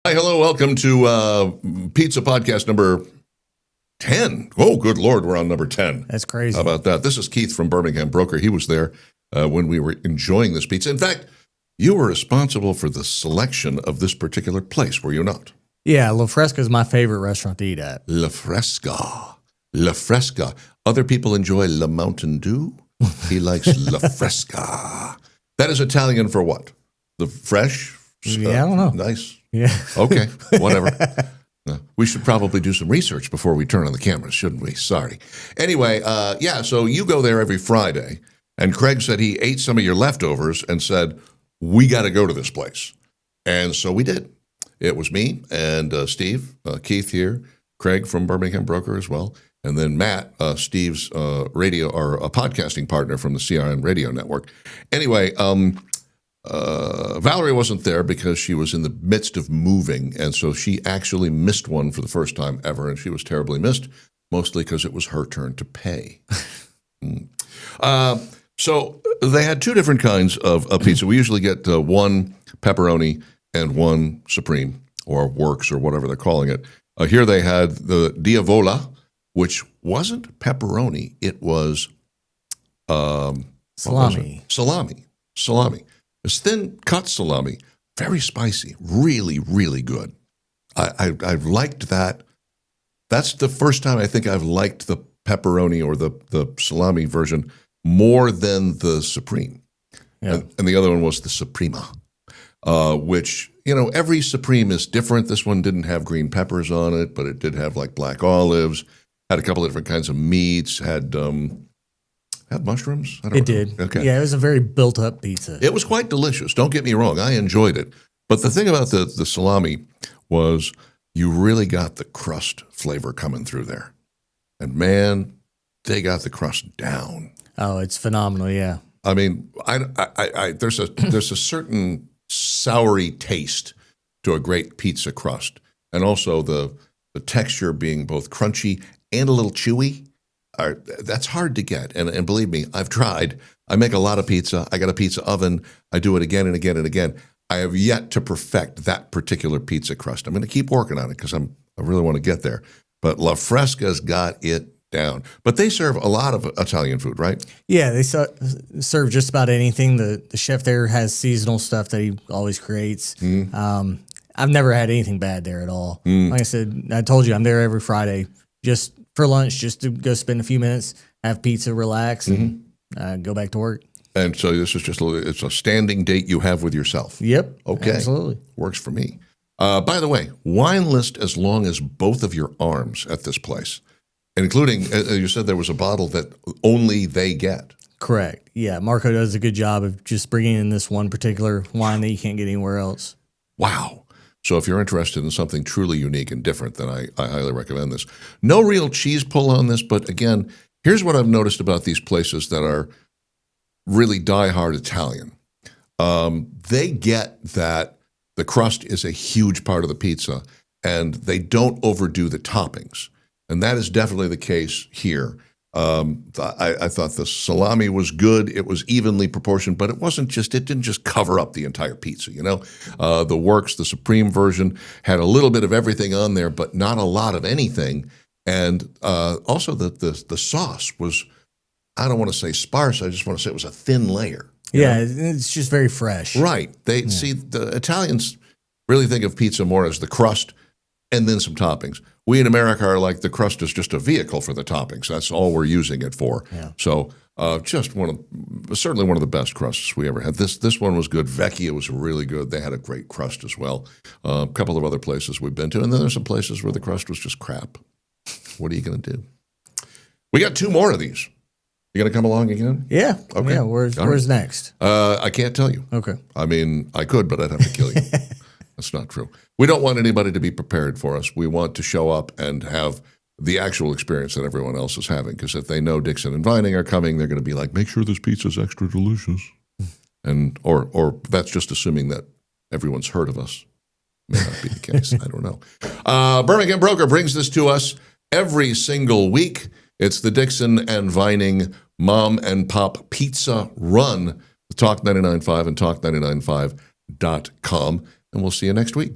Hi, hello, welcome to Pizza Podcast number 10. Oh, good Lord, we're on number 10. That's crazy. How about that? This is Keith from Birmingham Broker. He was there when we were enjoying this pizza. In fact, you were responsible for the selection of this particular place, were you not? Yeah, La Fresca is my favorite restaurant to eat at. La Fresca. La Fresca. Other people enjoy La Mountain Dew. He likes La Fresca. That is Italian for what? The fresh? Yeah, I don't know. Nice. Yeah. Okay, whatever. We should probably do some research before we turn on the cameras, shouldn't we? Sorry. Anyway, so you go there every Friday, and Craig said he ate some of your leftovers and said, we got to go to this place. And so we did. It was me and Steve, Keith here, Craig from Birmingham Broker as well, and then Matt, Steve's radio or a podcasting partner from the CRN Radio Network. Anyway, Valerie wasn't there because she was in the midst of moving, and so she actually missed one for the first time ever, and she was terribly missed, mostly because it was her turn to pay. So they had two different kinds of pizza. We usually get one pepperoni and one supreme, or works, or whatever they're calling it. Here they had the Diavola, which wasn't pepperoni. It was Salami. Salami. It's thin cut salami, very spicy, really, really good. I've liked that. That's the first time I think I've liked the pepperoni or the salami version more than the Supreme. Yeah. And the other one was the Suprema, which, every Supreme is different. This one didn't have green peppers on it, but it did have like black olives, had a couple of different kinds of meats, had mushrooms? I don't know. Did. Okay. Yeah, it was a very built-up pizza. It was quite delicious. Don't get me wrong. I enjoyed it. But the thing about the salami was you really got the crust flavor coming through there. And, man, they got the crust down. Oh, it's phenomenal, yeah. I mean, there's a certain soury taste to a great pizza crust. And also the texture being both crunchy and a little chewy. That's hard to get. And believe me, I've tried. I make a lot of pizza. I got a pizza oven. I do it again and again and again. I have yet to perfect that particular pizza crust. I'm going to keep working on it because I really want to get there. But La Fresca's got it down. But they serve a lot of Italian food, right? Yeah, they serve just about anything. The chef there has seasonal stuff that he always creates. I've never had anything bad there at all. Like I said, I told you, I'm there every Friday just for lunch, just to go spend a few minutes, have pizza, relax, and go back to work. And so this is it's a standing date you have with yourself. Yep. Okay. Absolutely. Works for me. By the way, wine list as long as both of your arms at this place, including, you said there was a bottle that only they get. Correct. Yeah. Marco does a good job of just bringing in this one particular wine that you can't get anywhere else. Wow. So if you're interested in something truly unique and different, then I highly recommend this. No real cheese pull on this, but again, here's what I've noticed about these places that are really diehard Italian. They get that the crust is a huge part of the pizza, and they don't overdo the toppings. And that is definitely the case here. I thought the salami was good. It was evenly proportioned, but it didn't just cover up the entire pizza, The works, the Supreme version, had a little bit of everything on there, but not a lot of anything. And also the sauce was, I don't want to say sparse, I just want to say it was a thin layer. Yeah, it's just very fresh. Right. See, the Italians really think of pizza more as the crust and then some toppings. We in America are like the crust is just a vehicle for the toppings. That's all we're using it for. Yeah. So just certainly one of the best crusts we ever had. This one was good. Vecchia was really good. They had a great crust as well. A couple of other places we've been to. And then there's some places where the crust was just crap. What are you going to do? We got two more of these. You going to come along again? Yeah. Okay. Yeah, where's next? I can't tell you. Okay. I mean, I could, but I'd have to kill you. That's not true. We don't want anybody to be prepared for us. We want to show up and have the actual experience that everyone else is having. Because if they know Dixon and Vining are coming, they're going to be like, make sure this pizza's extra delicious. And or that's just assuming that everyone's heard of us. May not be the case. I don't know. Birmingham Broker brings this to us every single week. It's the Dixon and Vining Mom and Pop Pizza Run. Talk 99.5 and talk995.com. And we'll see you next week.